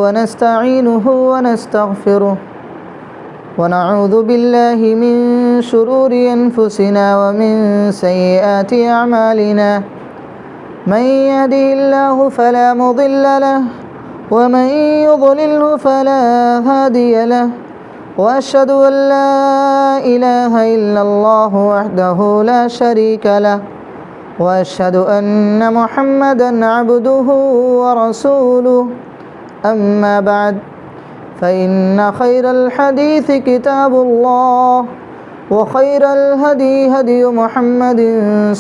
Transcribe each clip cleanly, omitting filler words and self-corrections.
ونستعينه ونستغفره ونعوذ بالله من شرور أنفسنا ومن سيئات أعمالنا من يهده الله فلا مضل له ومن يضلله فلا هادي له وأشهد أن لا إله إلا الله وحده لا شريك له وأشهد أن محمدًا عبده ورسوله أما بعد فإن خير الحديث كتاب الله وخير الهدي هدي محمد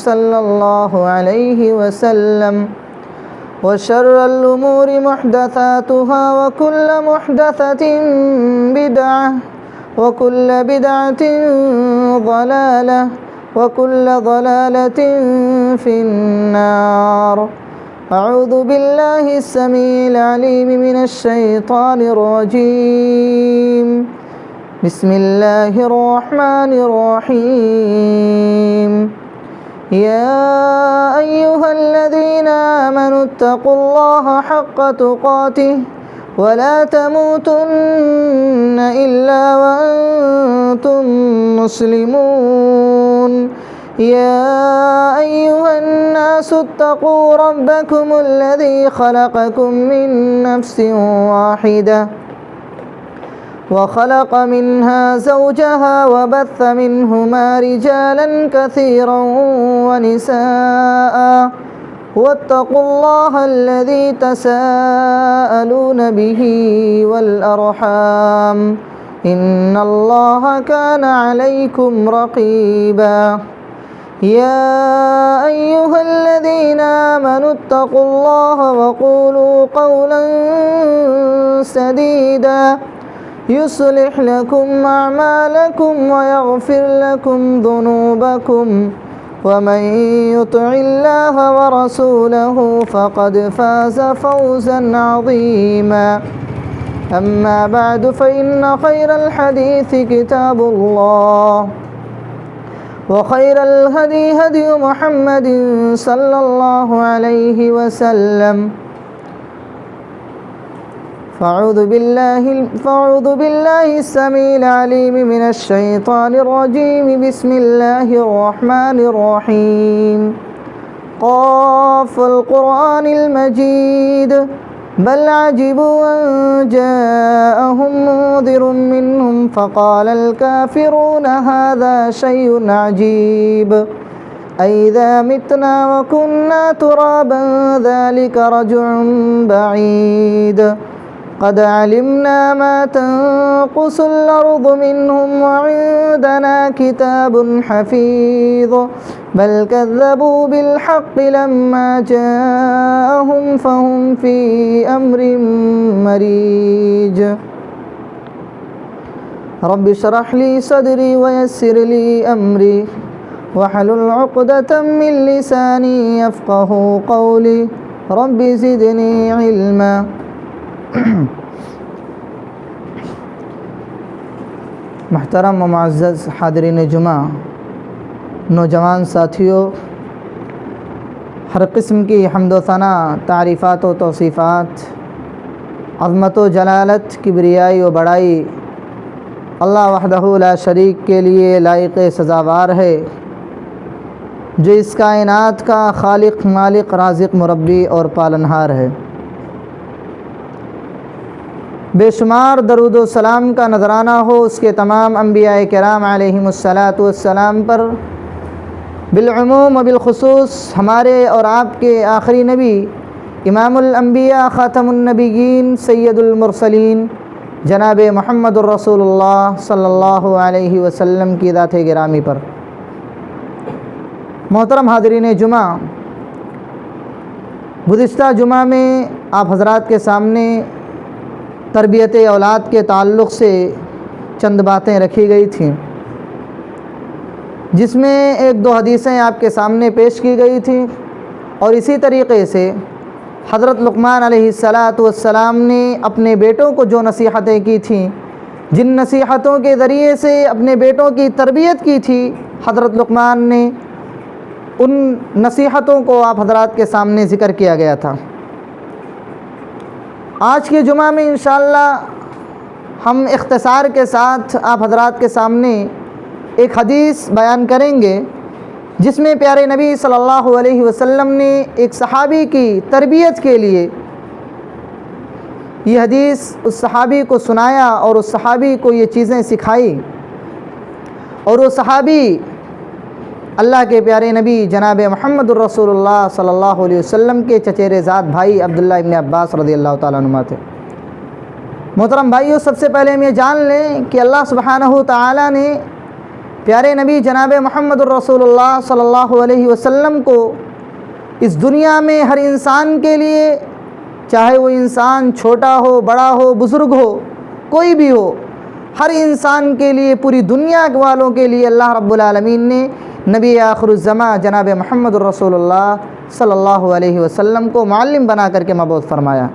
صلى الله عليه وسلم وشر الأمور محدثاتها وكل محدثة بدعة وكل بدعة ضلالة وكل ضلالة في النار. أعوذ بالله السميع العليم من الشيطان الرجيم. بسم الله الرحمن الرحيم. يا أيها الذين آمنوا اتقوا الله حق تقاته ولا تموتن إلا وأنتم مسلمون. يا أيها الناس اتقوا ربكم الذي خلقكم من نفس واحدة وخلق منها زوجها وبث منهما رجالا كثيرا ونساء واتقوا الله الذي تساءلون به والأرحام إن الله كان عليكم رقيبا. يا أيها الذين آمنوا اتقوا الله وقولوا قولا سديدا يصلح لكم أعمالكم ويغفر لكم ذنوبكم ومن يطع الله ورسوله فقد فاز فوزا عظيما. أما بعد فإن خير الحديث كتاب الله وخير الهدي هدي محمد صلى الله عليه وسلم. فأعوذ بالله السميع العليم من الشيطان الرجيم. بسم الله الرحمن الرحيم. قاف القرآن المجيد بل عجبوا أن جاءهم منذر منهم فقال الكافرون هذا شيء عجيب أئذا متنا وكنا ترابا ذلك رجع بعيد قد علمنا ما تنقص الأرض منهم وعندنا كتاب حفيظ بل كذبوا بالحق لما جاءهم فهم في أمر مريج. رب اشرح لي صدري ويسر لي أمري واحلل عقدة من لساني يفقه قولي رب زدني علما. محترم و معزز حاضرین جمعہ، نوجوان ساتھیوں، ہر قسم کی حمد و ثنا، تعریفات و توصیفات، عظمت و جلالت، کبریائی و بڑائی اللہ وحدہ لا شریک کے لیے لائق سزاوار ہے، جو اس کائنات کا خالق، مالک، رازق، مربی اور پالنہار ہے۔ بے شمار درود و سلام کا نذرانہ ہو اس کے تمام انبیاء کرام علیہم السلام پر، بالعموم و بالخصوص ہمارے اور آپ کے آخری نبی، امام الانبیاء، خاتم النبیین، سید المرسلین، جناب محمد الرسول اللہ صلی اللہ علیہ وسلم کی ذات گرامی پر۔ محترم حاضرین جمعہ، گزشتہ جمعہ میں آپ حضرات کے سامنے تربیت اولاد کے تعلق سے چند باتیں رکھی گئی تھیں، جس میں ایک دو حدیثیں آپ کے سامنے پیش کی گئی تھیں، اور اسی طریقے سے حضرت لقمان علیہ السلام نے اپنے بیٹوں کو جو نصیحتیں کی تھیں، جن نصیحتوں کے ذریعے سے اپنے بیٹوں کی تربیت کی تھی حضرت لقمان نے، ان نصیحتوں کو آپ حضرات کے سامنے ذکر کیا گیا تھا۔ آج کے جمعہ میں انشاءاللہ ہم اختصار کے ساتھ آپ حضرات کے سامنے ایک حدیث بیان کریں گے، جس میں پیارے نبی صلی اللہ علیہ وسلم نے ایک صحابی کی تربیت کے لیے یہ حدیث اس صحابی کو سنایا اور اس صحابی کو یہ چیزیں سکھائی، اور وہ صحابی اللہ کے پیارے نبی جناب محمد الرسول اللہ صلی اللہ علیہ وسلم کے چچیرے ذات بھائی عبداللہ ابن عباس رضی اللہ تعالیٰ عنہما تھے۔ محترم بھائیو، سب سے پہلے ہم یہ جان لیں کہ اللہ سبحانہ تعالیٰ نے پیارے نبی جناب محمد الرسول اللہ صلی اللہ علیہ وسلم کو اس دنیا میں ہر انسان کے لیے، چاہے وہ انسان چھوٹا ہو، بڑا ہو، بزرگ ہو، کوئی بھی ہو، ہر انسان کے لیے، پوری دنیا والوں کے لیے اللہ رب العالمین نے نبی آخر الزماں جناب محمد الرسول اللہ صلی اللہ علیہ وسلم کو معلم بنا کر کے مبعوث فرمایا۔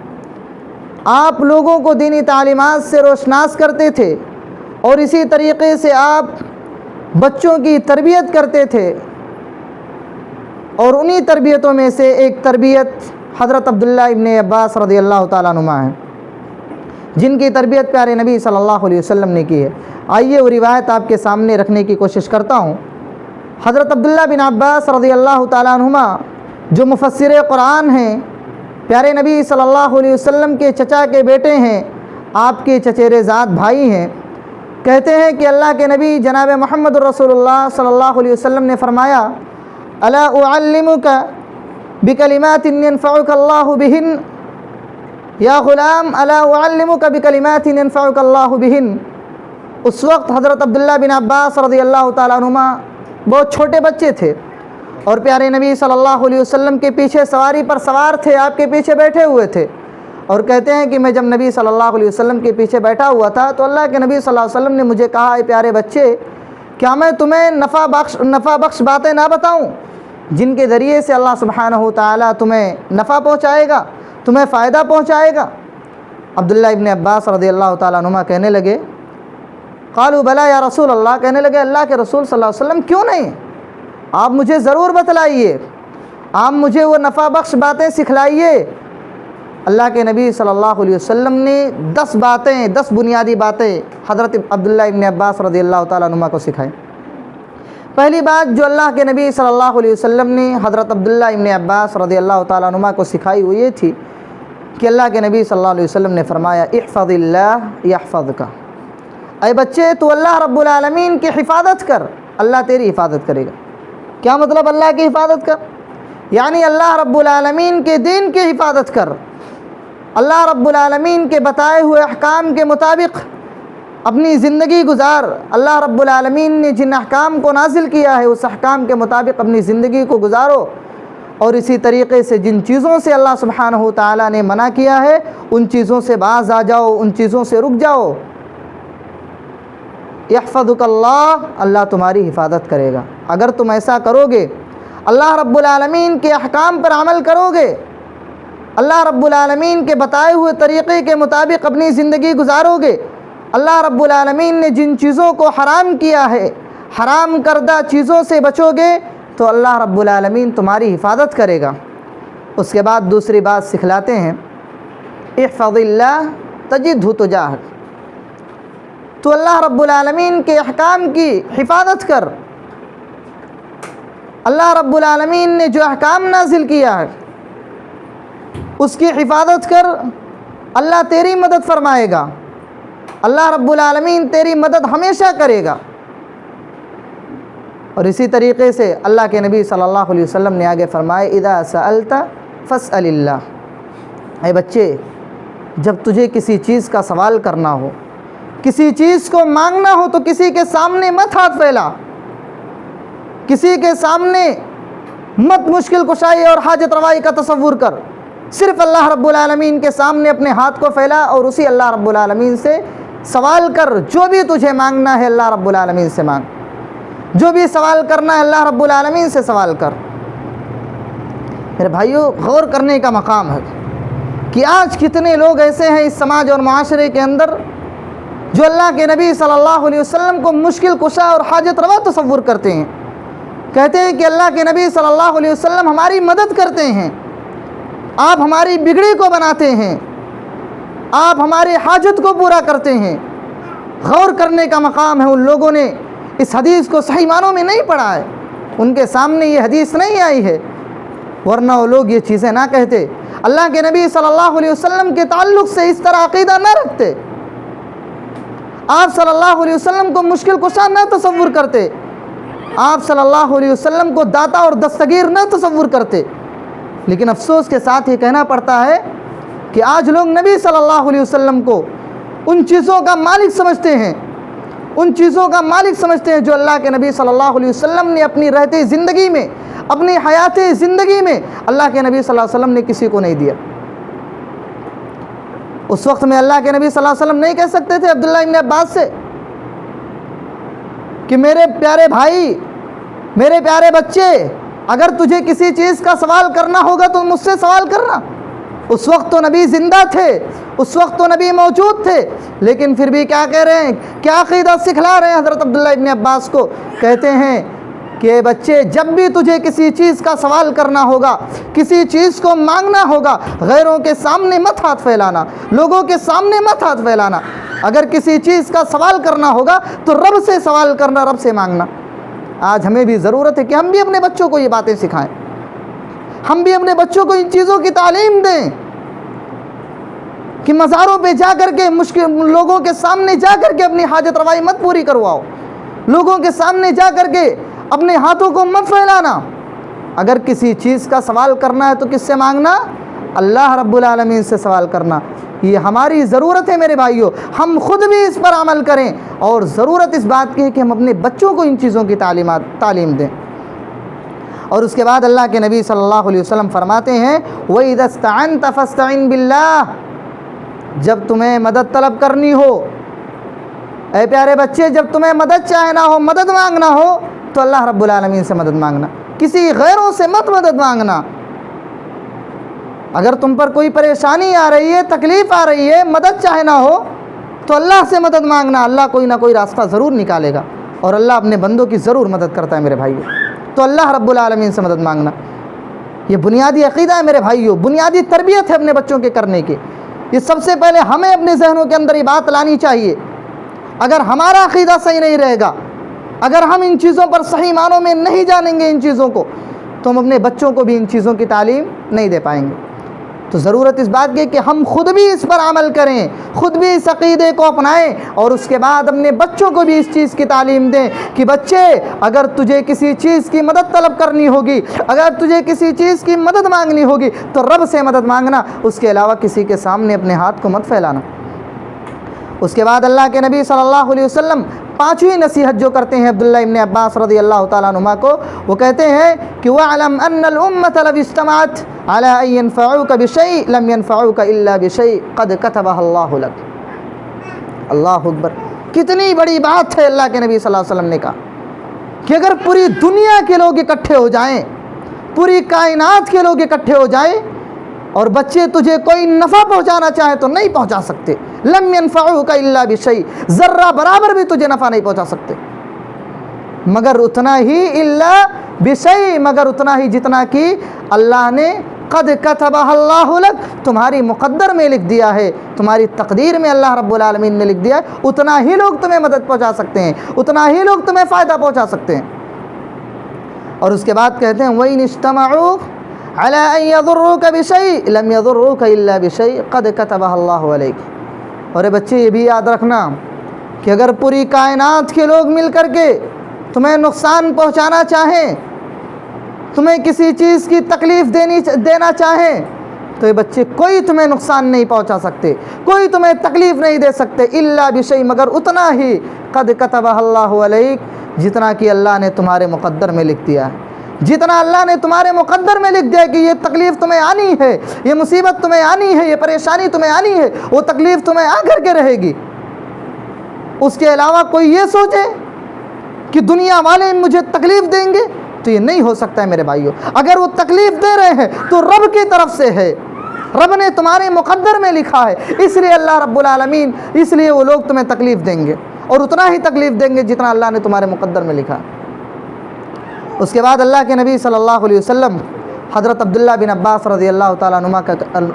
آپ لوگوں کو دینی تعلیمات سے روشناس کرتے تھے، اور اسی طریقے سے آپ بچوں کی تربیت کرتے تھے، اور انہی تربیتوں میں سے ایک تربیت حضرت عبداللہ ابن عباس رضی اللہ تعالیٰ عنہما ہے، جن کی تربیت پیارے نبی صلی اللہ علیہ وسلم نے کی ہے۔ آئیے وہ روایت آپ کے سامنے رکھنے کی کوشش کرتا ہوں۔ حضرت عبداللہ بن عباس رضی اللہ تعالیٰ عنہما جو مفسر قرآن ہیں، پیارے نبی صلی اللہ علیہ وسلم کے چچا کے بیٹے ہیں، آپ کے چچیرے ذات بھائی ہیں، کہتے ہیں کہ اللہ کے نبی جناب محمد الرسول اللہ صلی اللہ علیہ وسلم نے فرمایا، الا اعلمک بکلمات ينفعک اللہ بہن، یا غلام الا اعلمک بکلمات ينفعک اللہ بہن۔ اس وقت حضرت عبداللہ بن عباس رضی اللہ تعالیٰ عنہما بہت چھوٹے بچے تھے، اور پیارے نبی صلی اللہ علیہ وسلم کے پیچھے سواری پر سوار تھے، آپ کے پیچھے بیٹھے ہوئے تھے، اور کہتے ہیں کہ میں جب نبی صلی اللہ علیہ وسلم کے پیچھے بیٹھا ہوا تھا تو اللہ کے نبی صلی اللہ علیہ وسلم نے مجھے کہا، اے پیارے بچے، کیا میں تمہیں نفع بخش باتیں نہ بتاؤں جن کے ذریعے سے اللہ سبحانہ تعالیٰ تمہیں نفع پہنچائے گا، تمہیں فائدہ پہنچائے گا؟ عبداللہ ابن عباس رضی اللہ تعالیٰ عنہما کہنے لگے، قالوا بلا یا رسول اللہ، کہنے لگے اللہ کے رسول صلی اللہ علیہ وسلم کیوں نہیں، آپ مجھے ضرور بتلائیے، آپ مجھے وہ نفع بخش باتیں سکھلائیے۔ اللہ کے نبی صلی اللہ علیہ وسلم نے 10 بنیادی باتیں حضرت عبداللہ ابن عباس رضی اللہ تعالیٰ عنہما کو سکھائیں۔ پہلی بات جو اللہ کے نبی صلی اللہ علیہ وسلم نے حضرت عبداللہ ابن عباس رضی اللہ تعالیٰ عنہما کو سکھائی وہ یہ تھی کہ اللہ کے نبی صلی اللہ علیہ وسلم نے فرمایا، احفظ اللہ یحفظک، اے بچے تو اللہ رب العالمین کی حفاظت کر، اللہ تیری حفاظت کرے گا۔ کیا مطلب اللہ کی حفاظت کر؟ یعنی اللہ رب العالمین کے دین کی حفاظت کر، اللہ رب العالمین کے بتائے ہوئے احکام کے مطابق اپنی زندگی گزار۔ اللہ رب العالمین نے جن احکام کو نازل کیا ہے اس احکام کے مطابق اپنی زندگی کو گزارو، اور اسی طریقے سے جن چیزوں سے اللہ سبحانہ تعالیٰ نے منع کیا ہے ان چیزوں سے باز آ جاؤ، ان چیزوں سے رک جاؤ۔ یحفظک اللہ، اللہ تمہاری حفاظت کرے گا۔ اگر تم ایسا کرو گے، اللہ رب العالمین کے احکام پر عمل کرو گے، اللہ رب العالمین کے بتائے ہوئے طریقے کے مطابق اپنی زندگی گزارو گے، اللہ رب العالمین نے جن چیزوں کو حرام کیا ہے، حرام کردہ چیزوں سے بچو گے تو اللہ رب العالمین تمہاری حفاظت کرے گا۔ اس کے بعد دوسری بات سکھلاتے ہیں، احفظ اللہ تجدہ تجاہک، تو اللہ رب العالمین کے احکام کی حفاظت کر۔ اللہ رب العالمین نے جو احکام نازل کیا ہے اس کی حفاظت کر، اللہ تیری مدد فرمائے گا، اللہ رب العالمین تیری مدد ہمیشہ کرے گا۔ اور اسی طریقے سے اللہ کے نبی صلی اللہ علیہ وسلم نے آگے فرمائے، اذا سألت فاسأل اللہ، اے بچے جب تجھے کسی چیز کا سوال کرنا ہو، کسی چیز کو مانگنا ہو تو کسی کے سامنے مت ہاتھ پھیلا، کسی کے سامنے مت مشکل کشائی اور حاجت روائی کا تصور کر، صرف اللہ رب العالمین کے سامنے اپنے ہاتھ کو پھیلا اور اسی اللہ رب العالمین سے سوال کر۔ جو بھی تجھے مانگنا ہے اللہ رب العالمین سے مانگ، جو بھی سوال کرنا ہے اللہ رب العالمین سے سوال کر۔ میرے بھائیو، غور کرنے کا مقام ہے کہ آج کتنے لوگ ایسے ہیں اس سماج اور معاشرے کے اندر جو اللہ کے نبی صلی اللہ علیہ وسلم کو مشکل کشا اور حاجت روا تصور کرتے ہیں، کہتے ہیں کہ اللہ کے نبی صلی اللہ علیہ وسلم ہماری مدد کرتے ہیں، آپ ہماری بگڑی کو بناتے ہیں، آپ ہمارے حاجت کو پورا کرتے ہیں۔ غور کرنے کا مقام ہے، ان لوگوں نے اس حدیث کو صحیح معنوں میں نہیں پڑھا ہے، ان کے سامنے یہ حدیث نہیں آئی ہے، ورنہ وہ لوگ یہ چیزیں نہ کہتے، اللہ کے نبی صلی اللہ علیہ وسلم کے تعلق سے اس طرح عقیدہ نہ رکھتے، آپ صلی اللہ علیہ وسلم کو مشکل کشا نہ تصور کرتے، آپ صلی اللہ علیہ وسلم کو داتا اور دستگیر نہ تصور کرتے۔ لیکن افسوس کے ساتھ یہ کہنا پڑتا ہے کہ آج لوگ نبی صلی اللہ علیہ وسلم کو ان چیزوں کا مالک سمجھتے ہیں، ان چیزوں کا مالک سمجھتے ہیں جو اللہ کے نبی صلی اللہ علیہ وسلم نے اپنی رہتی زندگی میں، اپنی حیات زندگی میں اللہ کے نبی صلی اللہ علیہ وسلم نے کسی کو نہیں دیا۔ اس وقت میں اللہ کے نبی صلی اللہ علیہ وسلم نہیں کہہ سکتے تھے عبداللہ ابن عباس سے کہ میرے پیارے بھائی، میرے پیارے بچے، اگر تجھے کسی چیز کا سوال کرنا ہوگا تو مجھ سے سوال کرنا۔ اس وقت تو نبی زندہ تھے، اس وقت تو نبی موجود تھے، لیکن پھر بھی کیا کہہ رہے ہیں، کیا عقیدہ سکھلا رہے ہیں حضرت عبداللہ ابن عباس کو؟ کہتے ہیں کہ بچے، جب بھی تجھے کسی چیز کا سوال کرنا ہوگا، کسی چیز کو مانگنا ہوگا، غیروں کے سامنے مت ہاتھ پھیلانا، لوگوں کے سامنے مت ہاتھ پھیلانا۔ اگر کسی چیز کا سوال کرنا ہوگا تو رب سے سوال کرنا، رب سے مانگنا۔ آج ہمیں بھی ضرورت ہے کہ ہم بھی اپنے بچوں کو یہ باتیں سکھائیں، ہم بھی اپنے بچوں کو ان چیزوں کی تعلیم دیں کہ مزاروں پہ جا کر کے مشکل لوگوں کے سامنے جا کر کے اپنی حاجت روائی مت پوری کرواؤ، لوگوں کے سامنے جا کر کے اپنے ہاتھوں کو مت پھیلانا۔ اگر کسی چیز کا سوال کرنا ہے تو کس سے مانگنا؟ اللہ رب العالمین سے سوال کرنا۔ یہ ہماری ضرورت ہے میرے بھائیوں، ہم خود بھی اس پر عمل کریں، اور ضرورت اس بات کی ہے کہ ہم اپنے بچوں کو ان چیزوں کی تعلیم دیں۔ اور اس کے بعد اللہ کے نبی صلی اللہ علیہ وسلم فرماتے ہیں وَإِذَا اسْتَعَنْتَ فَاسْتَعِنْ بِاللَّهِ، جب تمہیں مدد طلب کرنی ہو، اے پیارے بچے، جب تمہیں مدد چاہنا ہو، مدد مانگنا ہو تو اللہ رب العالمین سے مدد مانگنا، کسی غیروں سے مت مدد مانگنا۔ اگر تم پر کوئی پریشانی آ رہی ہے، تکلیف آ رہی ہے، مدد چاہنا ہو تو اللہ سے مدد مانگنا، اللہ کوئی نہ کوئی راستہ ضرور نکالے گا، اور اللہ اپنے بندوں کی ضرور مدد کرتا ہے میرے بھائیوں۔ تو اللہ رب العالمین سے مدد مانگنا، یہ بنیادی عقیدہ ہے میرے بھائیوں، بنیادی تربیت ہے اپنے بچوں کے کرنے کی۔ یہ سب سے پہلے ہمیں اپنے ذہنوں کے اندر یہ بات لانی چاہیے۔ اگر ہمارا عقیدہ صحیح نہیں رہے گا، اگر ہم ان چیزوں پر صحیح معنوں میں نہیں جانیں گے ان چیزوں کو، تو ہم اپنے بچوں کو بھی ان چیزوں کی تعلیم نہیں دے پائیں گے۔ تو ضرورت اس بات کی کہ ہم خود بھی اس پر عمل کریں، خود بھی اس عقیدے کو اپنائیں، اور اس کے بعد اپنے بچوں کو بھی اس چیز کی تعلیم دیں کہ بچے، اگر تجھے کسی چیز کی مدد طلب کرنی ہوگی، اگر تجھے کسی چیز کی مدد مانگنی ہوگی تو رب سے مدد مانگنا، اس کے علاوہ کسی کے سامنے اپنے ہاتھ کو مت پھیلانا۔ اس کے بعد اللہ کے نبی صلی اللہ علیہ وسلم پانچویں نصیحت جو کرتے ہیں عبداللہ ابن عباس رضی اللہ تعالیٰ عنہما کو، وہ کہتے ہیں کہ وَاعْلَمْ أَنَّ الْأُمَّةَ لَوِ اجْتَمَعَتْ عَلَىٰ أَن يَنفَعُوكَ بِشَيْءٍ لَمْ يَنفَعُوكَ إِلَّا بِشَيْءٍ قَدْ كَتَبَهُ اللَّهُ لَكَ۔ اللہ اکبر، کتنی بڑی بات ہے اللہ کے نبی صلی اللہ علیہ وسلم نے کہا کہ اگر پوری دنیا کے لوگ اکٹھے ہو جائیں، پوری کائنات کے لوگ اکٹھے ہو جائیں، اور بچے تجھے کوئی نفع پہنچانا چاہے تو نہیں پہنچا سکتے، لم ينفعوك الا بشيء، ذرہ برابر بھی تجھے نفع نہیں پہنچا سکتے، مگر اتنا ہی، الا بشيء، مگر اتنا ہی جتنا کہ اللہ نے قد كتبہ اللہ لک، تمہاری مقدر میں لکھ دیا ہے، تمہاری تقدیر میں اللہ رب العالمین نے لکھ دیا ہے، اتنا ہی لوگ تمہیں مدد پہنچا سکتے ہیں، اتنا ہی لوگ تمہیں فائدہ پہنچا سکتے ہیں۔ اور اس کے بعد کہتے ہیں وَإِنِ اجْتَمَعُوا عَلَىٰ أَن يَضُرُّوكَ بِشَيْءٍ لَمْ يَضُرُّوكَ إِلَّا بِشَيْءٍ قَدْ كَتَبَهُ اللَّهُ عَلَيْكَ۔ اور بچے یہ بھی یاد رکھنا کہ اگر پوری کائنات کے لوگ مل کر کے تمہیں نقصان پہنچانا چاہیں، تمہیں کسی چیز کی تکلیف دینا چاہیں، تو یہ بچے کوئی تمہیں نقصان نہیں پہنچا سکتے، کوئی تمہیں تکلیف نہیں دے سکتے، الا بشیء، مگر اتنا ہی قد کتبہ اللہ علیک، جتنا کہ اللہ نے تمہارے مقدر میں لکھ دیا ہے، جتنا اللہ نے تمہارے مقدر میں لکھ دیا کہ یہ تکلیف تمہیں آنی ہے، یہ مصیبت تمہیں آنی ہے، یہ پریشانی تمہیں آنی ہے، وہ تکلیف تمہیں آ کر کے رہے گی۔ اس کے علاوہ کوئی یہ سوچے کہ دنیا والے مجھے تکلیف دیں گے، تو یہ نہیں ہو سکتا ہے میرے بھائیوں۔ اگر وہ تکلیف دے رہے ہیں تو رب کی طرف سے ہے، رب نے تمہارے مقدر میں لکھا ہے، اس لیے اللہ رب العالمین، اس لیے وہ لوگ تمہیں تکلیف دیں گے، اور اتنا ہی تکلیف دیں گے جتنا اللہ نے تمہارے مقدر میں لکھا ہے۔ اس کے بعد اللہ کے نبی صلی اللہ علیہ وسلم حضرت عبداللہ بن عباس رضی اللہ تعالیٰ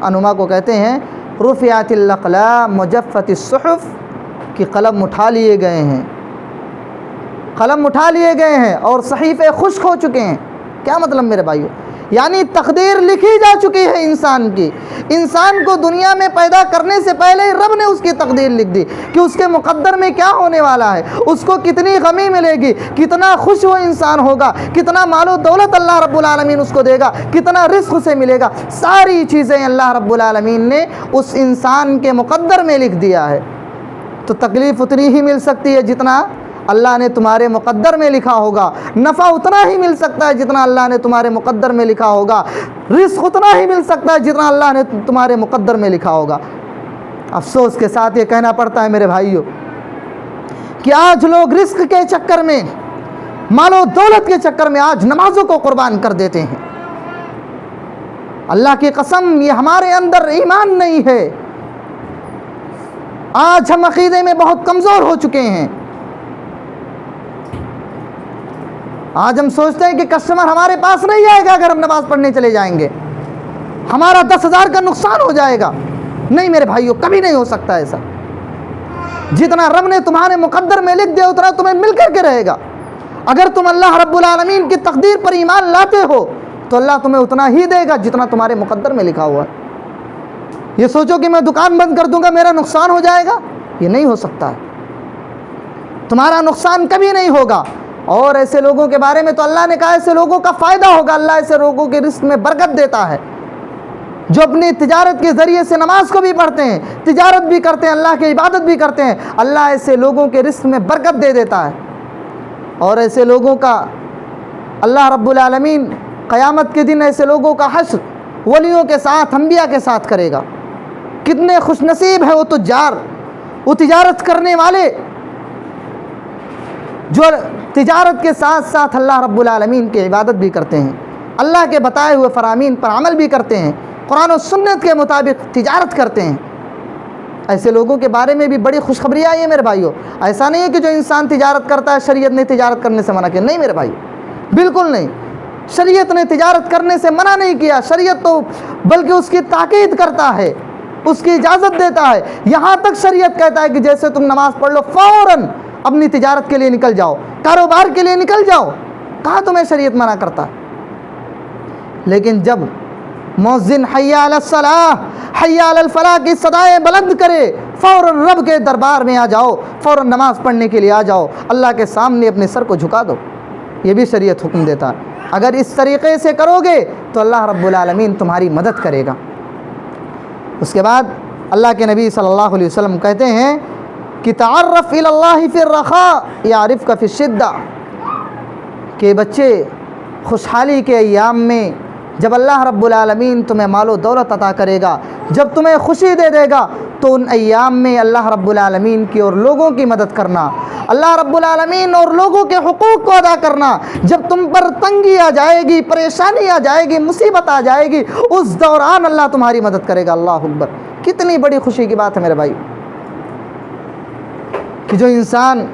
عنہما کو کہتے ہیں رفعت الاقلام وجفت الصحف کہ قلم اٹھا لیے گئے ہیں، قلم اٹھا لیے گئے ہیں اور صحیفے خشک ہو چکے ہیں۔ کیا مطلب میرے بھائیو؟ یعنی تقدیر لکھی جا چکی ہے انسان کی۔ انسان کو دنیا میں پیدا کرنے سے پہلے ہی رب نے اس کی تقدیر لکھ دی کہ اس کے مقدر میں کیا ہونے والا ہے، اس کو کتنی غمی ملے گی، کتنا خوش وہ انسان ہوگا، کتنا مال و دولت اللہ رب العالمین اس کو دے گا، کتنا رزق اسے ملے گا۔ ساری چیزیں اللہ رب العالمین نے اس انسان کے مقدر میں لکھ دیا ہے۔ تو تکلیف اتنی ہی مل سکتی ہے جتنا اللہ نے تمہارے مقدر میں لکھا ہوگا، نفع اتنا ہی مل سکتا ہے جتنا اللہ نے تمہارے مقدر میں لکھا ہوگا، رزق اتنا ہی مل سکتا ہے جتنا اللہ نے تمہارے مقدر میں لکھا ہوگا۔ افسوس کے ساتھ یہ کہنا پڑتا ہے میرے بھائیوں کہ آج لوگ رزق کے چکر میں، مال و دولت کے چکر میں آج نمازوں کو قربان کر دیتے ہیں۔ اللہ کی قسم یہ ہمارے اندر ایمان نہیں ہے۔ آج ہم عقیدے میں بہت کمزور ہو چکے ہیں۔ آج ہم سوچتے ہیں کہ کسٹمر ہمارے پاس نہیں آئے گا اگر ہم نماز پڑھنے چلے جائیں گے، ہمارا 10,000 کا نقصان ہو جائے گا۔ نہیں میرے بھائیوں، کبھی نہیں ہو سکتا ایسا۔ جتنا رب نے تمہارے مقدر میں لکھ دیا اتنا تمہیں مل کر کے رہے گا۔ اگر تم اللہ رب العالمین کی تقدیر پر ایمان لاتے ہو تو اللہ تمہیں اتنا ہی دے گا جتنا تمہارے مقدر میں لکھا ہوا ہے۔ یہ سوچو کہ میں دکان بند کر دوں گا میرا نقصان ہو جائے گا، یہ نہیں ہو سکتا ہے۔ تمہارا نقصان کبھی نہیں ہوگا۔ اور ایسے لوگوں کے بارے میں تو اللہ نے کہا ایسے لوگوں کا فائدہ ہوگا، اللہ ایسے لوگوں کے رزق میں برکت دیتا ہے جو اپنی تجارت کے ذریعے سے نماز کو بھی پڑھتے ہیں، تجارت بھی کرتے ہیں، اللہ کی عبادت بھی کرتے ہیں، اللہ ایسے لوگوں کے رزق میں برکت دے دیتا ہے۔ اور ایسے لوگوں کا اللہ رب العالمین قیامت کے دن ایسے لوگوں کا حشر ولیوں کے ساتھ، انبیاء کے ساتھ کرے گا۔ کتنے خوش نصیب ہیں وہ تجار، وہ تجارت کرنے والے جو تجارت کے ساتھ ساتھ اللہ رب العالمین کی عبادت بھی کرتے ہیں، اللہ کے بتائے ہوئے فرامین پر عمل بھی کرتے ہیں، قرآن و سنت کے مطابق تجارت کرتے ہیں۔ ایسے لوگوں کے بارے میں بھی بڑی خوشخبری آئی ہے میرے بھائیوں۔ ایسا نہیں ہے کہ جو انسان تجارت کرتا ہے شریعت نے تجارت کرنے سے منع کیا، نہیں میرے بھائیوں، بالکل نہیں۔ شریعت نے تجارت کرنے سے منع نہیں کیا، شریعت تو بلکہ اس کی تاکید کرتا ہے، اس کی اجازت دیتا ہے۔ یہاں تک شریعت کہتا ہے کہ جیسے تم نماز پڑھ لو فوراً اپنی تجارت کے لیے نکل جاؤ، کاروبار کے لیے نکل جاؤ، کہاں تمہیں شریعت منع کرتا ہے؟ لیکن جب مؤذن حی علی الصلاۃ حی علی الفلاح کی صدائیں بلند کرے فوراً رب کے دربار میں آ جاؤ، فوراً نماز پڑھنے کے لیے آ جاؤ، اللہ کے سامنے اپنے سر کو جھکا دو۔ یہ بھی شریعت حکم دیتا ہے۔ اگر اس طریقے سے کرو گے تو اللہ رب العالمین تمہاری مدد کرے گا۔ اس کے بعد اللہ کے نبی صلی اللہ علیہ وسلم کہتے ہیں کہ تعرف الی اللہ فی الرخاء یعرفک فی الشدہ، کہ بچے خوشحالی کے ایام میں جب اللہ رب العالمین تمہیں مال و دولت عطا کرے گا، جب تمہیں خوشی دے دے گا، تو ان ایام میں اللہ رب العالمین کی اور لوگوں کی مدد کرنا، اللہ رب العالمین اور لوگوں کے حقوق کو ادا کرنا۔ جب تم پر تنگی آ جائے گی، پریشانی آ جائے گی، مصیبت آ جائے گی، اس دوران اللہ تمہاری مدد کرے گا۔ اللہ اکبر! کتنی بڑی خوشی کی بات ہے میرے بھائی کہ جو انسان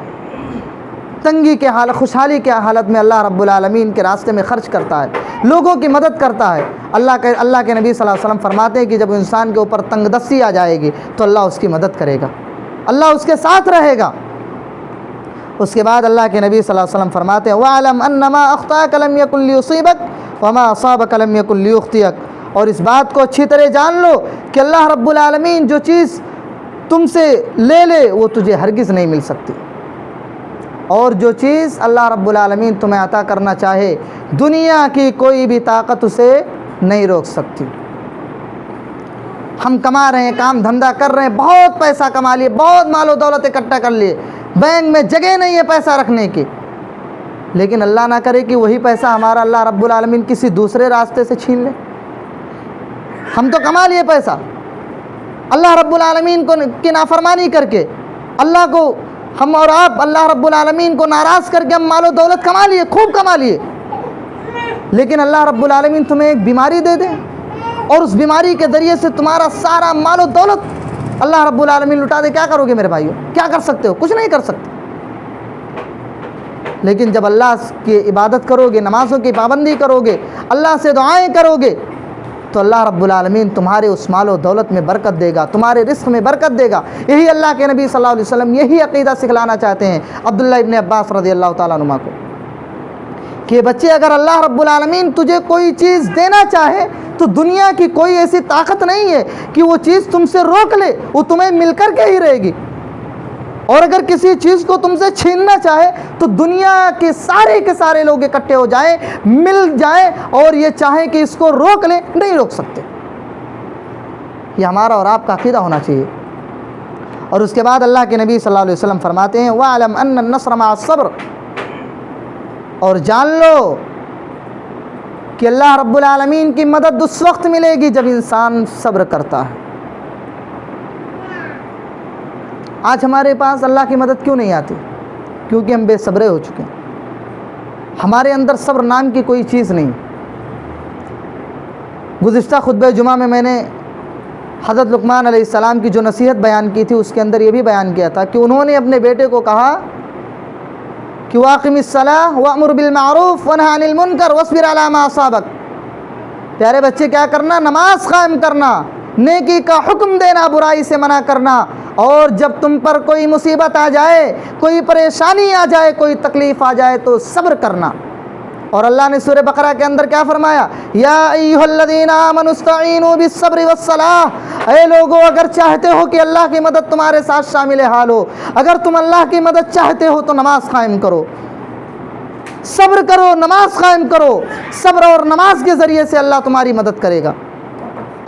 تنگی کے حالت، خوشحالی کے حالت میں اللہ رب العالمین کے راستے میں خرچ کرتا ہے، لوگوں کی مدد کرتا ہے۔ اللہ کے نبی صلی اللہ علیہ وسلم فرماتے ہیں کہ جب انسان کے اوپر تنگ دستی آ جائے گی تو اللہ اس کی مدد کرے گا، اللہ اس کے ساتھ رہے گا۔ اس کے بعد اللہ کے نبی صلی اللہ علیہ وسلم فرماتے ہیں وَاعْلَمْ أَنَّ مَا أَخْطَأَكَ لَمْ يَكُنْ لِيُصِيبَكَ وَمَا أَصَابَكَ لَمْ يَكُنْ لِيُخْطِئَكَ، اور اس بات کو اچھی طرح جان لو کہ اللہ رب العالمین جو چیز تم سے لے لے وہ تجھے ہرگز نہیں مل سکتی، اور جو چیز اللہ رب العالمین تمہیں عطا کرنا چاہے دنیا کی کوئی بھی طاقت اسے نہیں روک سکتی۔ ہم کما رہے ہیں، کام دھندا کر رہے ہیں، بہت پیسہ کما لیے، بہت مال و دولت اکٹھا کر لیے، بینک میں جگہ نہیں ہے پیسہ رکھنے کی، لیکن اللہ نہ کرے کہ وہی پیسہ ہمارا اللہ رب العالمین کسی دوسرے راستے سے چھین لے۔ ہم تو کما لیے پیسہ، اللہ رب العالمین کی نافرمانی کر کے، اللہ کو ہم اور آپ اللہ رب العالمین کو ناراض کر کے ہم مال و دولت کما لیے، خوب کما لیے، لیکن اللہ رب العالمین تمہیں ایک بیماری دے دے اور اس بیماری کے ذریعے سے تمہارا سارا مال و دولت اللہ رب العالمین لٹا دے، کیا کرو گے میرے بھائیو؟ کیا کر سکتے ہو؟ کچھ نہیں کر سکتے۔ لیکن جب اللہ کی عبادت کرو گے، نمازوں کی پابندی کرو گے، اللہ سے دعائیں کرو گے، تو اللہ رب العالمین تمہارے اس مال و دولت میں برکت دے گا، تمہارے رزق میں برکت دے گا۔ یہی اللہ کے نبی صلی اللہ علیہ وسلم یہی عقیدہ سکھلانا چاہتے ہیں عبداللہ ابن عباس رضی اللہ تعالیٰ عنہ کو، کہ بچے اگر اللہ رب العالمین تجھے کوئی چیز دینا چاہے تو دنیا کی کوئی ایسی طاقت نہیں ہے کہ وہ چیز تم سے روک لے، وہ تمہیں مل کر کے ہی رہے گی۔ اور اگر کسی چیز کو تم سے چھیننا چاہے تو دنیا کے سارے لوگ اکٹھے ہو جائیں، مل جائیں اور یہ چاہیں کہ اس کو روک لیں، نہیں روک سکتے۔ یہ ہمارا اور آپ کا عقیدہ ہونا چاہیے۔ اور اس کے بعد اللہ کے نبی صلی اللہ علیہ وسلم فرماتے ہیں وَاعْلَمْ أَنَّ النَّصْرَ مَعَ الصَّبْرِ، اور جان لو کہ اللہ رب العالمین کی مدد اس وقت ملے گی جب انسان صبر کرتا ہے۔ آج ہمارے پاس اللہ کی مدد کیوں نہیں آتی؟ کیونکہ ہم بے صبرے ہو چکے ہیں، ہمارے اندر صبر نام کی کوئی چیز نہیں۔ گزشتہ خطبہ جمعہ میں نے حضرت لقمان علیہ السلام کی جو نصیحت بیان کی تھی اس کے اندر یہ بھی بیان کیا تھا کہ انہوں نے اپنے بیٹے کو کہا کہ واقم الصلاۃ وامر بالمعروف ونہی عن المنکر واصبر علی ما اصابک، پیارے بچے کیا کرنا؟ نماز قائم کرنا، نیکی کا حکم دینا، برائی سے منع کرنا، اور جب تم پر کوئی مصیبت آ جائے، کوئی پریشانی آ جائے، کوئی تکلیف آ جائے تو صبر کرنا۔ اور اللہ نے سورہ بقرہ کے اندر کیا فرمایا؟ یا ایھا الذین آمنوا استعینوا بالصبر والصلاۃ، اے لوگو اگر چاہتے ہو کہ اللہ کی مدد تمہارے ساتھ شامل حال ہو، اگر تم اللہ کی مدد چاہتے ہو تو نماز قائم کرو، صبر کرو، نماز قائم کرو۔ صبر اور نماز کے ذریعے سے اللہ تمہاری مدد کرے گا۔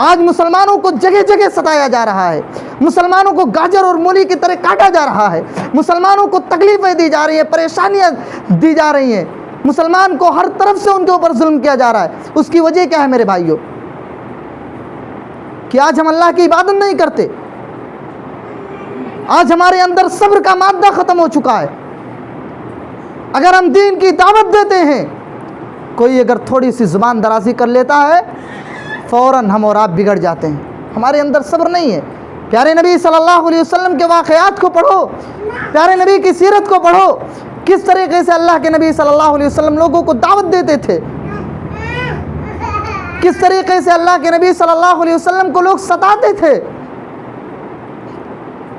آج مسلمانوں کو جگہ جگہ ستایا جا رہا ہے، مسلمانوں کو گاجر اور مولی کی طرح کاٹا جا رہا ہے، مسلمانوں کو تکلیفیں دی جا رہی ہیں، پریشانیاں دی جا رہی ہیں، مسلمان کو ہر طرف سے ان کے اوپر ظلم کیا جا رہا ہے۔ اس کی وجہ کیا ہے میرے بھائیوں؟ کہ آج ہم اللہ کی عبادت نہیں کرتے، آج ہمارے اندر صبر کا مادہ ختم ہو چکا ہے۔ اگر ہم دین کی دعوت دیتے ہیں، کوئی اگر تھوڑی سی زبان درازی کر لیتا ہے فوراً ہم اور آپ بگڑ جاتے ہیں، ہمارے اندر صبر نہیں ہے۔ پیارے نبی صلی اللہ علیہ وسلم کے واقعات کو پڑھو، پیارے نبی کی سیرت کو پڑھو، کس طریقے سے اللہ کے نبی صلی اللہ علیہ وسلم لوگوں کو دعوت دیتے تھے، کس طریقے سے اللہ کے نبی صلی اللہ علیہ وسلم کو لوگ ستاتے تھے۔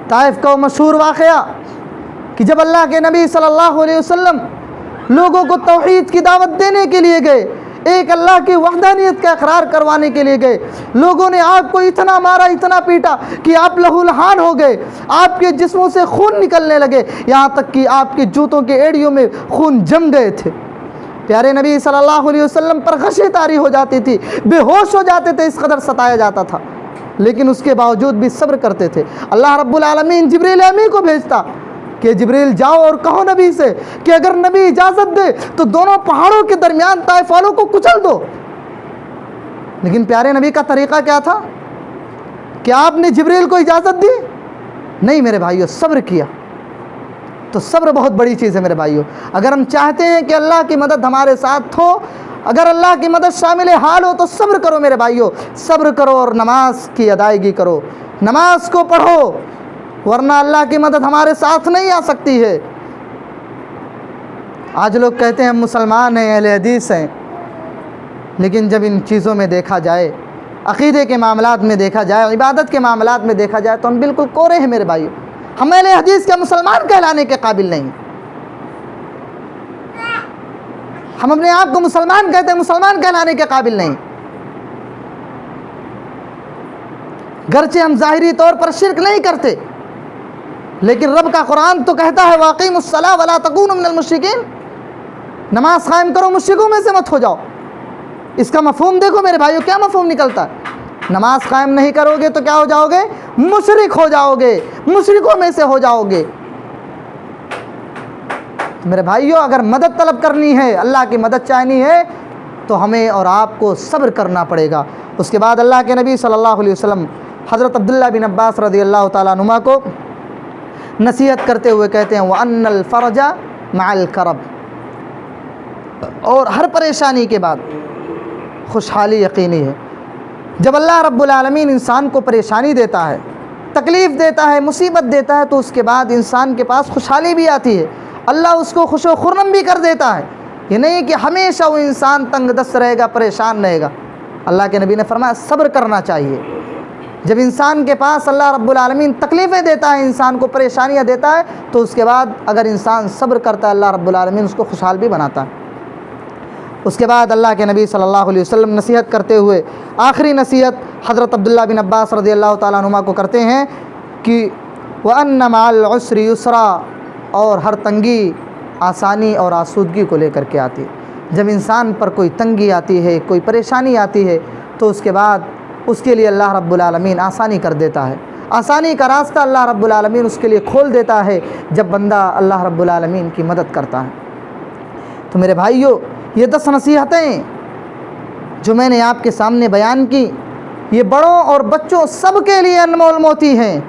طائف کا وہ مشہور واقعہ کہ جب اللہ کے نبی صلی اللہ علیہ وسلم لوگوں کو توحید کی دعوت دینے کے لیے گئے، ایک اللہ کی وحدانیت کا اقرار کروانے کے لیے گئے، لوگوں نے آپ کو اتنا مارا، اتنا پیٹا کہ آپ لہو لہان ہو گئے، آپ کے جسموں سے خون نکلنے لگے، یہاں تک کہ آپ کے جوتوں کے ایڑیوں میں خون جم گئے تھے۔ پیارے نبی صلی اللہ علیہ وسلم پر غشی طاری ہو جاتی تھی، بے ہوش ہو جاتے تھے، اس قدر ستایا جاتا تھا، لیکن اس کے باوجود بھی صبر کرتے تھے۔ اللہ رب العالمین جبریل امی کو بھیجتا کہ جبریل جاؤ اور کہو نبی سے کہ اگر نبی اجازت دے تو دونوں پہاڑوں کے درمیان طائف والوں کو کچل دو۔ لیکن پیارے نبی کا طریقہ کیا تھا؟ کہ آپ نے جبریل کو اجازت دی؟ نہیں میرے بھائیو، صبر کیا۔ تو صبر بہت بڑی چیز ہے میرے بھائیو۔ اگر ہم چاہتے ہیں کہ اللہ کی مدد ہمارے ساتھ ہو، اگر اللہ کی مدد شامل حال ہو تو صبر کرو میرے بھائیو، صبر کرو اور نماز کی ادائیگی کرو، نماز کو پڑھو، ورنہ اللہ کی مدد ہمارے ساتھ نہیں آ سکتی ہے۔ آج لوگ کہتے ہیں ہم مسلمان ہیں، اہل حدیث ہیں، لیکن جب ان چیزوں میں دیکھا جائے، عقیدے کے معاملات میں دیکھا جائے، عبادت کے معاملات میں دیکھا جائے تو ہم بالکل کورے ہیں میرے بھائیو۔ ہم اہل حدیث کے مسلمان کہلانے کے قابل نہیں، ہم اپنے آپ کو مسلمان کہتے ہیں، مسلمان کہلانے کے قابل نہیں۔ گرچہ ہم ظاہری طور پر شرک نہیں کرتے، لیکن رب کا قرآن تو کہتا ہے واقیموا الصلاۃ ولا تکونوا من المشرکین، نماز قائم کرو، مشرکوں میں سے مت ہو جاؤ۔ اس کا مفہوم دیکھو میرے بھائیو، کیا مفہوم نکلتا ہے؟ نماز قائم نہیں کرو گے تو کیا ہو جاؤ گے؟ مشرک ہو جاؤ گے، مشرکوں میں سے ہو جاؤ گے۔ میرے بھائیو، اگر مدد طلب کرنی ہے، اللہ کی مدد چاہنی ہے تو ہمیں اور آپ کو صبر کرنا پڑے گا۔ اس کے بعد اللہ کے نبی صلی اللہ علیہ وسلم حضرت عبداللہ بن عباس رضی اللہ تعالیٰ عنہما کو نصیحت کرتے ہوئے کہتے ہیں وَأَنَّ الْفَرَجَ مَعَ الْكَرَبِ، اور ہر پریشانی کے بعد خوشحالی یقینی ہے۔ جب اللہ رب العالمین انسان کو پریشانی دیتا ہے، تکلیف دیتا ہے، مصیبت دیتا ہے، تو اس کے بعد انسان کے پاس خوشحالی بھی آتی ہے، اللہ اس کو خوش و خرم بھی کر دیتا ہے۔ یہ نہیں کہ ہمیشہ وہ انسان تنگ دست رہے گا، پریشان رہے گا۔ اللہ کے نبی نے فرمایا صبر کرنا چاہیے. جب انسان کے پاس اللہ رب العالمین تکلیفیں دیتا ہے، انسان کو پریشانیاں دیتا ہے، تو اس کے بعد اگر انسان صبر کرتا ہے اللہ رب العالمین اس کو خوشحال بھی بناتا ہے. اس کے بعد اللہ کے نبی صلی اللہ علیہ وسلم نصیحت کرتے ہوئے آخری نصیحت حضرت عبداللہ بن عباس رضی اللہ تعالیٰ عنہما کو کرتے ہیں کہ وَأَنَّ مَعَ الْعُسْرِ يُسْرًا، اور ہر تنگی آسانی اور آسودگی کو لے کر کے آتی ہے. جب انسان پر کوئی تنگی آتی ہے، کوئی پریشانی آتی ہے، تو اس کے بعد اس کے لیے اللہ رب العالمین آسانی کر دیتا ہے. آسانی کا راستہ اللہ رب العالمین اس کے لیے کھول دیتا ہے جب بندہ اللہ رب العالمین کی مدد کرتا ہے. تو میرے بھائیو، یہ 10 نصیحتیں جو میں نے آپ کے سامنے بیان کی، یہ بڑوں اور بچوں سب کے لیے انمول موتی ہیں.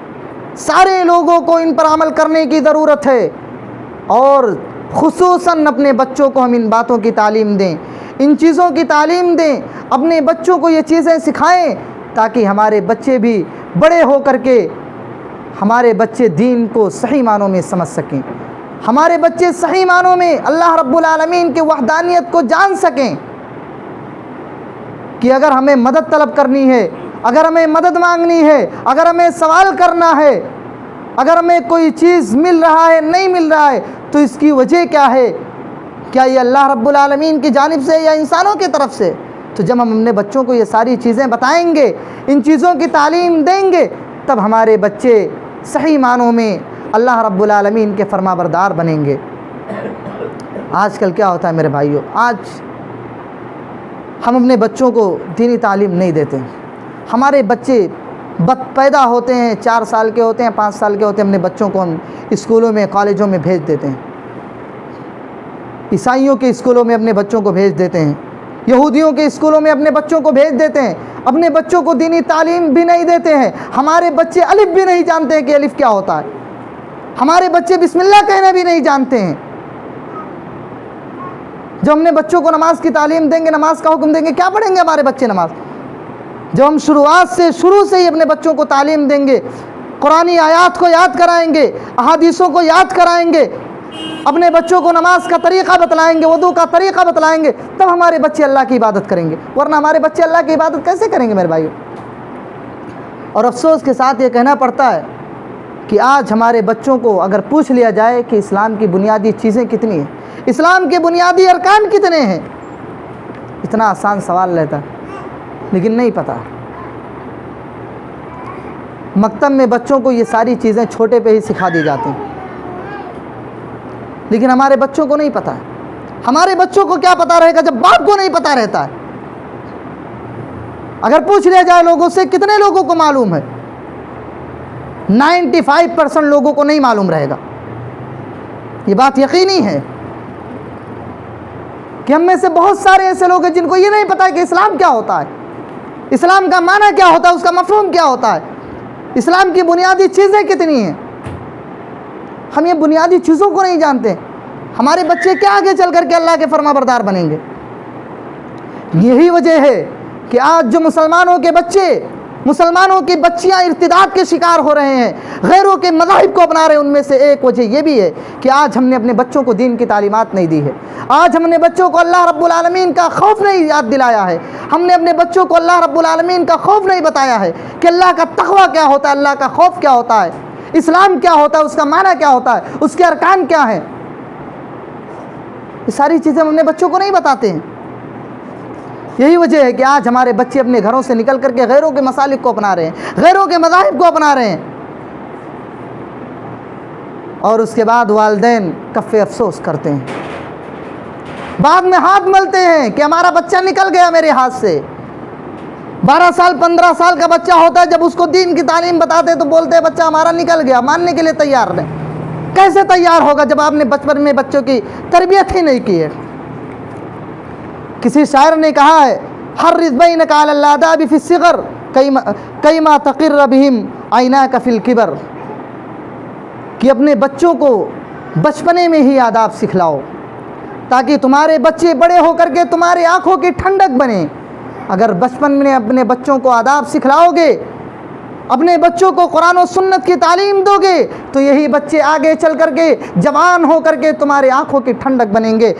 سارے لوگوں کو ان پر عمل کرنے کی ضرورت ہے، اور خصوصاً اپنے بچوں کو ہم ان باتوں کی تعلیم دیں، ان چیزوں کی تعلیم دیں، اپنے بچوں کو یہ چیزیں سکھائیں تاکہ ہمارے بچے بھی بڑے ہو کر کے ہمارے بچے دین کو صحیح معنوں میں سمجھ سکیں، ہمارے بچے صحیح معنوں میں اللہ رب العالمین کی وحدانیت کو جان سکیں کہ اگر ہمیں مدد طلب کرنی ہے، اگر ہمیں مدد مانگنی ہے، اگر ہمیں سوال کرنا ہے، اگر ہمیں کوئی چیز مل رہا ہے نہیں مل رہا ہے، تو اس کی وجہ کیا ہے؟ کیا یہ اللہ رب العالمین کی جانب سے یا انسانوں کی طرف سے؟ تو جب ہم اپنے بچوں کو یہ ساری چیزیں بتائیں گے، ان چیزوں کی تعلیم دیں گے، تب ہمارے بچے صحیح معنوں میں اللہ رب العالمین کے فرما بردار بنیں گے. آج کل کیا ہوتا ہے میرے بھائیوں، آج ہم اپنے بچوں کو دینی تعلیم نہیں دیتے. ہمارے بچے پیدا ہوتے ہیں، 4 سال کے ہوتے ہیں، 5 سال کے ہوتے ہیں، اپنے بچوں کو ہم اسکولوں میں کالجوں میں بھیج دیتے ہیں. عیسائیوں کے اسکولوں میں اپنے بچوں کو بھیج دیتے ہیں، یہودیوں کے اسکولوں میں اپنے بچوں کو بھیج دیتے ہیں، اپنے بچوں کو دینی تعلیم بھی نہیں دیتے ہیں. ہمارے بچے الف بھی نہیں جانتے ہیں کہ الف کیا ہوتا ہے، ہمارے بچے بسم اللہ کہنا بھی نہیں جانتے ہیں. جب ہم نے بچوں کو نماز کی تعلیم دیں گے، نماز کا حکم دیں گے، کیا پڑھیں گے ہمارے بچے نماز؟ جب ہم شروع سے ہی اپنے بچوں کو تعلیم دیں گے، قرآنی آیات کو یاد کرائیں گے، احادیثوں کو یاد کرائیں گے، اپنے بچوں کو نماز کا طریقہ بتلائیں گے، وضو کا طریقہ بتلائیں گے، تب ہمارے بچے اللہ کی عبادت کریں گے. ورنہ ہمارے بچے اللہ کی عبادت کیسے کریں گے میرے بھائیو؟ اور افسوس کے ساتھ یہ کہنا پڑتا ہے کہ آج ہمارے بچوں کو اگر پوچھ لیا جائے کہ اسلام کی بنیادی چیزیں کتنی ہیں، اسلام کے بنیادی ارکان کتنے ہیں، اتنا آسان سوال رہتا ہے لیکن نہیں پتہ. مکتب میں بچوں کو یہ ساری چیزیں چھوٹے پہ ہی سکھا دی جاتی ہیں، لیکن ہمارے بچوں کو نہیں پتہ ہے. ہمارے بچوں کو کیا پتہ رہے گا جب باپ کو نہیں پتہ رہتا ہے؟ اگر پوچھ لیا جائے لوگوں سے، کتنے لوگوں کو معلوم ہے؟ 95% لوگوں کو نہیں معلوم رہے گا. یہ بات یقینی ہے کہ ہم میں سے بہت سارے ایسے لوگ ہیں جن کو یہ نہیں پتا کہ اسلام کیا ہوتا ہے، اسلام کا معنی کیا ہوتا ہے، اس کا مفہوم کیا ہوتا ہے، اسلام کی بنیادی چیزیں کتنی ہیں. ہم یہ بنیادی چیزوں کو نہیں جانتے. ہمارے بچے کیا آگے چل کر کے اللہ کے فرما بردار بنیں گے؟ یہی وجہ ہے کہ آج جو مسلمانوں کے بچے، مسلمانوں کی بچیاں ارتداد کے شکار ہو رہے ہیں، غیروں کے مذاہب کو اپنا رہے ہیں، ان میں سے ایک وجہ یہ بھی ہے کہ آج ہم نے اپنے بچوں کو دین کی تعلیمات نہیں دی ہے. آج ہم نے بچوں کو اللہ رب العالمین کا خوف نہیں یاد دلایا ہے. ہم نے اپنے بچوں کو اللہ رب العالمین کا خوف نہیں بتایا ہے کہ اللہ کا تقویٰ کیا ہوتا ہے، اللہ کا خوف کیا ہوتا ہے، اسلام کیا ہوتا ہے، اس کا معنی کیا ہوتا ہے، اس کے ارکان کیا ہیں. یہ ساری چیزیں ہم اپنے بچوں کو نہیں بتاتے ہیں. یہی وجہ ہے کہ آج ہمارے بچے اپنے گھروں سے نکل کر کے غیروں کے مسالک کو اپنا رہے ہیں، غیروں کے مذاہب کو اپنا رہے ہیں، اور اس کے بعد والدین کف افسوس کرتے ہیں، بعد میں ہاتھ ملتے ہیں کہ ہمارا بچہ نکل گیا میرے ہاتھ سے. 12 سال 15 سال کا بچہ ہوتا ہے، جب اس کو دین کی تعلیم بتاتے ہیں تو بولتے ہیں بچہ ہمارا نکل گیا، ماننے کے لیے تیار نہیں. کیسے تیار ہوگا جب آپ نے بچپن میں بچوں کی تربیت ہی نہیں کی ہے؟ کسی شاعر نے کہا ہے حرص بینک علی الآداب فی الصغر کیما تقر بہم عیناک فی الکبر، کہ اپنے بچوں کو بچپنے میں ہی آداب سکھلاؤ تاکہ تمہارے بچے بڑے ہو کر کے تمہاری آنکھوں کی ٹھنڈک بنے. اگر بچپن میں اپنے بچوں کو آداب سکھلاؤ گے، اپنے بچوں کو قرآن و سنت کی تعلیم دو گے، تو یہی بچے آگے چل کر کے جوان ہو کر کے تمہاری آنکھوں کی ٹھنڈک بنیں گے.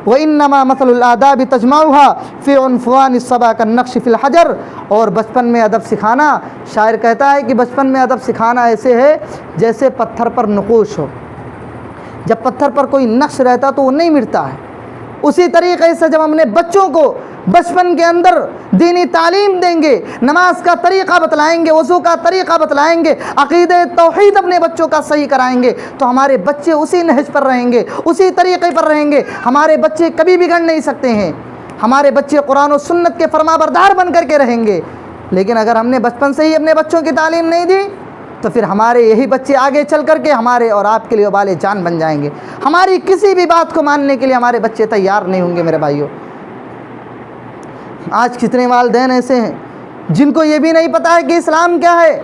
وَإِنَّمَا مَثَلُ الْآدَابِ تَجْمَعُهَا فِي عُنْفُوَانِ الصَّبَا كَالنَّقْشِ فِي الْحَجَرِ، اور بچپن میں ادب سکھانا، شاعر کہتا ہے کہ بچپن میں ادب سکھانا ایسے ہے جیسے پتھر پر نقوش ہو، جب پتھر پر کوئی نقش رہتا تو وہ نہیں مٹتا ہے، اسی طریقے سے جب ہم نے بچوں کو بچپن کے اندر دینی تعلیم دیں گے، نماز کا طریقہ بتلائیں گے، وضو کا طریقہ بتلائیں گے، عقیدہ توحید اپنے بچوں کا صحیح کرائیں گے، تو ہمارے بچے اسی نہج پر رہیں گے، اسی طریقے پر رہیں گے۔ ہمارے بچے کبھی بگڑ نہیں سکتے ہیں، ہمارے بچے قرآن و سنت کے فرما بردار بن کر کے رہیں گے۔ لیکن اگر ہم نے بچپن سے ہی اپنے بچوں کی تعلیم نہیں دی تو پھر ہمارے یہی بچے آگے چل کر کے ہمارے اور آپ کے لیے وبال جان بن جائیں گے، ہماری کسی بھی بات کو ماننے کے لیے ہمارے بچے تیار نہیں ہوں گے۔ میرے بھائیوں، آج کتنے والدین ایسے ہیں جن کو یہ بھی نہیں پتہ ہے کہ اسلام کیا ہے،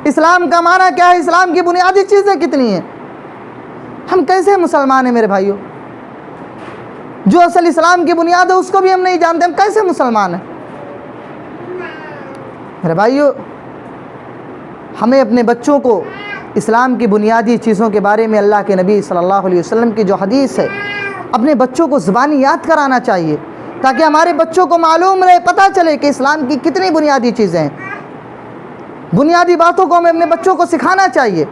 اسلام کا معنی کیا ہے، اسلام کی بنیادی چیزیں کتنی ہیں۔ ہم کیسے مسلمان ہیں میرے بھائیوں؟ جو اصل اسلام کی بنیاد ہے اس کو بھی ہم نہیں جانتے، ہم کیسے مسلمان ہیں؟ میرے بھائیوں، ہمیں اپنے بچوں کو اسلام کی بنیادی چیزوں کے بارے میں اللہ کے نبی صلی اللہ علیہ وسلم کی جو حدیث ہے اپنے بچوں کو زبانی یاد کرانا چاہیے، تاکہ ہمارے بچوں کو معلوم رہے، پتہ چلے کہ اسلام کی کتنی بنیادی چیزیں ہیں۔ بنیادی باتوں کو ہمیں اپنے بچوں کو سکھانا چاہیے۔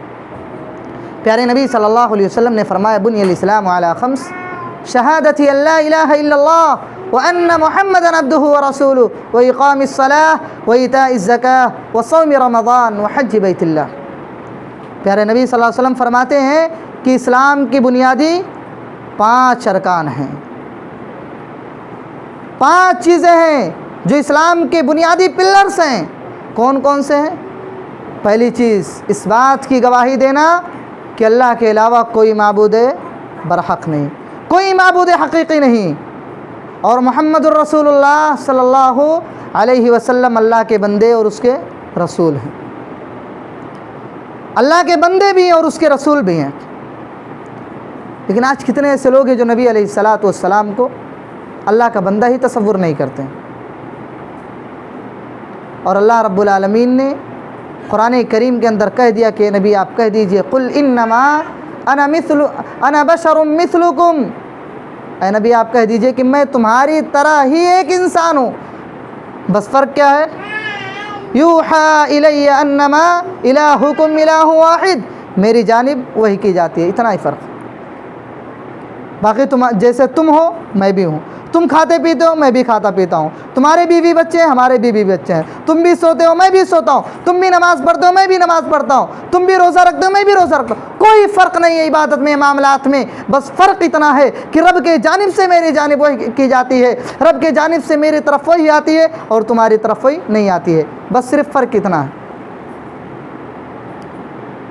پیارے نبی صلی اللہ علیہ وسلم نے فرمایا بنی الاسلام علی خمس، شہادت ان لا الہ الا اللہ وان محمدا عبدہ ورسولہ واقام الصلاۃ وایتاء الزکاۃ وصوم رمضان وحج بیت اللہ۔ پیارے نبی صلی اللہ علیہ وسلم فرماتے ہیں کہ اسلام کی بنیادی 5 ارکان ہیں، 5 چیزیں ہیں جو اسلام کے بنیادی پلرز ہیں۔ کون کون سے ہیں؟ پہلی چیز، اس بات کی گواہی دینا کہ اللہ کے علاوہ کوئی معبود برحق نہیں، کوئی معبود حقیقی نہیں، اور محمد الرسول اللہ صلی اللہ علیہ وسلم اللہ کے بندے اور اس کے رسول ہیں۔ اللہ کے بندے بھی ہیں اور اس کے رسول بھی ہیں۔ لیکن آج کتنے ایسے لوگ ہیں جو نبی علیہ الصلاۃ والسلام کو اللہ کا بندہ ہی تصور نہیں کرتے ہیں۔ اور اللہ رب العالمین نے قرآن کریم کے اندر کہہ دیا کہ نبی آپ کہہ دیجئے قل انما انا بشر مثلکم، اے نبی آپ کہہ دیجئے کہ میں تمہاری طرح ہی ایک انسان ہوں، بس فرق کیا ہے؟ یوحی الی انما الہکم الہ واحد، میری جانب وحی کی جاتی ہے، اتنا ہی فرق۔ باقی جیسے تم ہو میں بھی ہوں، تم کھاتے پیتے ہو میں بھی کھاتا پیتا ہوں، تمہارے بیوی بچے ہیں ہمارے بیوی بچے ہیں، تم بھی سوتے ہو میں بھی سوتا ہوں، تم بھی نماز پڑھتے ہو میں بھی نماز پڑھتا ہوں، تم بھی روزہ رکھتے ہو میں بھی روزہ رکھتا ہوں، کوئی فرق نہیں ہے عبادت میں، معاملات میں، بس فرق اتنا ہے کہ رب کے جانب سے میری جانب وحی کی جاتی ہے، رب کے جانب سے میری طرف وحی آتی ہے اور تمہاری طرف وحی نہیں آتی ہے، بس صرف فرق اتنا ہے۔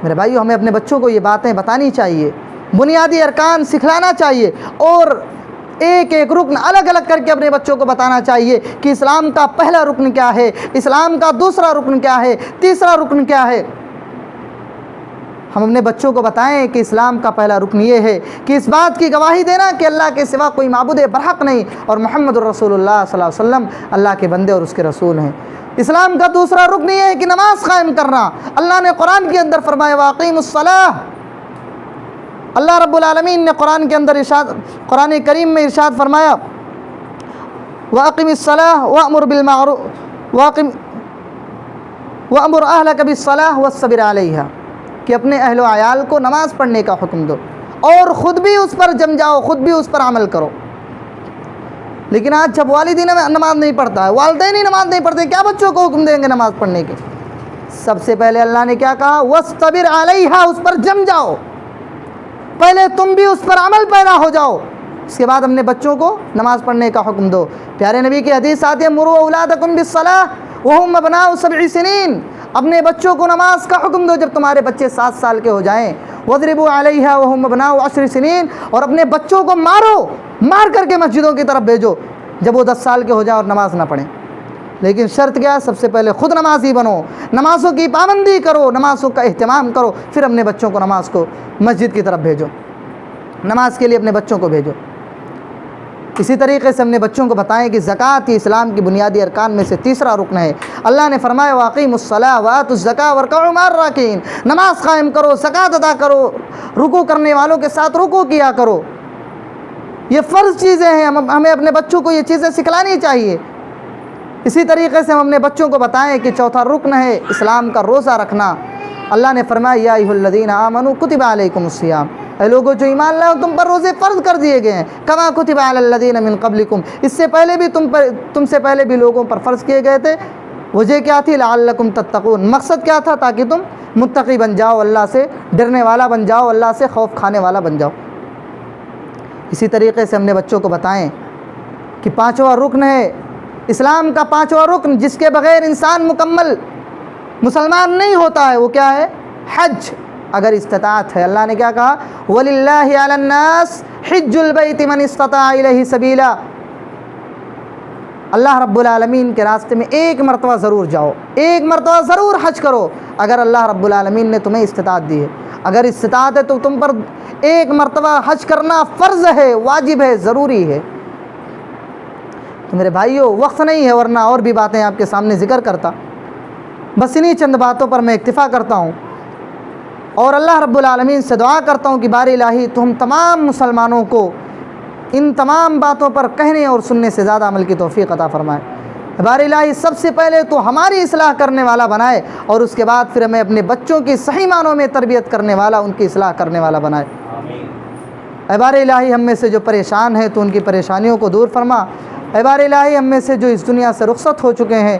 میرے بھائیو، ہمیں اپنے بچوں کو یہ باتیں بتانی چاہیے، بنیادی ارکان سکھلانا چاہیے، اور ایک ایک رکن الگ الگ کر کے اپنے بچوں کو بتانا چاہیے کہ اسلام کا پہلا رکن کیا ہے، اسلام کا دوسرا رکن کیا ہے، تیسرا رکن کیا ہے۔ ہم اپنے بچوں کو بتائیں کہ اسلام کا پہلا رکن یہ ہے کہ اس بات کی گواہی دینا کہ اللہ کے سوا کوئی معبود برحق نہیں اور محمد الرسول اللہ صلی اللہ علیہ وسلم اللہ کے بندے اور اس کے رسول ہیں۔ اسلام کا دوسرا رکن یہ ہے کہ نماز قائم کرنا۔ اللہ نے قرآن کے اندر فرمایا واقیموا الصلاۃ، اللہ رب العالمین نے قرآن کریم میں ارشاد فرمایا واقم الصلاۃ وامر بالمعروف وامر اہلک بالصلاۃ واصطبر علیہا، کہ اپنے اہل و عیال کو نماز پڑھنے کا حکم دو اور خود بھی اس پر جم جاؤ، خود بھی اس پر عمل کرو۔ لیکن آج جب والدین نماز نہیں پڑھتا ہے، والدین ہی نماز نہیں پڑھتے، کیا بچوں کو حکم دیں گے نماز پڑھنے کے؟ سب سے پہلے اللہ نے کیا کہا؟ واصطبر علیہا، اس پر جم جاؤ، پہلے تم بھی اس پر عمل پیدا ہو جاؤ، اس کے بعد اپنے بچوں کو نماز پڑھنے کا حکم دو۔ پیارے نبی کی حدیث آتی ہے مروا اولادکم بالصلاۃ وہم ابناء 7 سنین، اپنے بچوں کو نماز کا حکم دو جب تمہارے بچے 7 سال کے ہو جائیں۔ واضربوا علیہا وہم ابناء 10 سنین، اور اپنے بچوں کو مار کر کے مسجدوں کی طرف بھیجو جب وہ 10 سال کے ہو جائیں اور نماز نہ پڑھیں۔ لیکن شرط کیا ہے؟ سب سے پہلے خود نمازی بنو، نمازوں کی پابندی کرو، نمازوں کا اہتمام کرو، پھر اپنے بچوں کو نماز کو مسجد کی طرف بھیجو، نماز کے لیے اپنے بچوں کو بھیجو۔ اسی طریقے سے اپنے بچوں کو بتائیں کہ زکوٰۃ ہی اسلام کی بنیادی ارکان میں سے تیسرا رکن ہے۔ اللہ نے فرمایا واقیموا الصلاۃ وآتوا الزکاۃ وارکعوا مع الراکعین، نماز قائم کرو، زکوٰۃ ادا کرو، رکوع کرنے والوں کے ساتھ رکوع کیا کرو۔ یہ فرض چیزیں ہیں، ہمیں اپنے بچوں کو یہ چیزیں سکھلانی چاہیے۔ اسی طریقے سے ہم اپنے بچوں کو بتائیں کہ چوتھا رکن ہے اسلام کا روزہ رکھنا۔ اللہ نے فرمایا یا ایھا الذین آمنوا کتب علیکم الصیام، اے لوگوں جو ایمان لائے ہو تم پر روزے فرض کر دیے گئے ہیں، کما کتب علی الذین من قبلکم، اس سے پہلے بھی تم سے پہلے بھی لوگوں پر فرض کیے گئے تھے۔ وجہ کیا تھی؟ لعلکم تتقون، مقصد کیا تھا؟ تاکہ تم متقی بن جاؤ، اللہ سے ڈرنے والا بن جاؤ، اللہ سے خوف کھانے والا بن جاؤ۔ اسی طریقے سے ہم نے بچوں کو بتائیں کہ پانچواں رکن ہے اسلام کا، پانچواں رکن جس کے بغیر انسان مکمل مسلمان نہیں ہوتا ہے، وہ کیا ہے؟ حج، اگر استطاعت ہے۔ اللہ نے کیا کہا؟ وَلِلَّهِ عَلَى النَّاسِ حِجُّ الْبَيْتِ مَنِ اسْتَطَاعَ إِلَيْهِ سَبِيلًا، اللہ رب العالمین کے راستے میں ایک مرتبہ ضرور جاؤ، ایک مرتبہ ضرور حج کرو اگر اللہ رب العالمین نے تمہیں استطاعت دی ہے۔ اگر استطاعت ہے تو تم پر ایک مرتبہ حج کرنا فرض ہے، واجب ہے، ضروری ہے۔ تو میرے بھائیوں وقت نہیں ہے، ورنہ اور بھی باتیں آپ کے سامنے ذکر کرتا، بس انہی چند باتوں پر میں اکتفا کرتا ہوں، اور اللہ رب العالمین سے دعا کرتا ہوں کہ باری الہی تو ہم تمام مسلمانوں کو ان تمام باتوں پر کہنے اور سننے سے زیادہ عمل کی توفیق عطا فرمائے۔ باری الہی سب سے پہلے تو ہماری اصلاح کرنے والا بنائے، اور اس کے بعد پھر ہمیں اپنے بچوں کی صحیح معنوں میں تربیت کرنے والا، ان کی اصلاح کرنے والا بنائے۔ اے باری الہی ہم میں سے جو پریشان ہیں تو ان کی پریشانیوں کو دور فرما۔ اے باری الہی ہم میں سے جو اس دنیا سے رخصت ہو چکے ہیں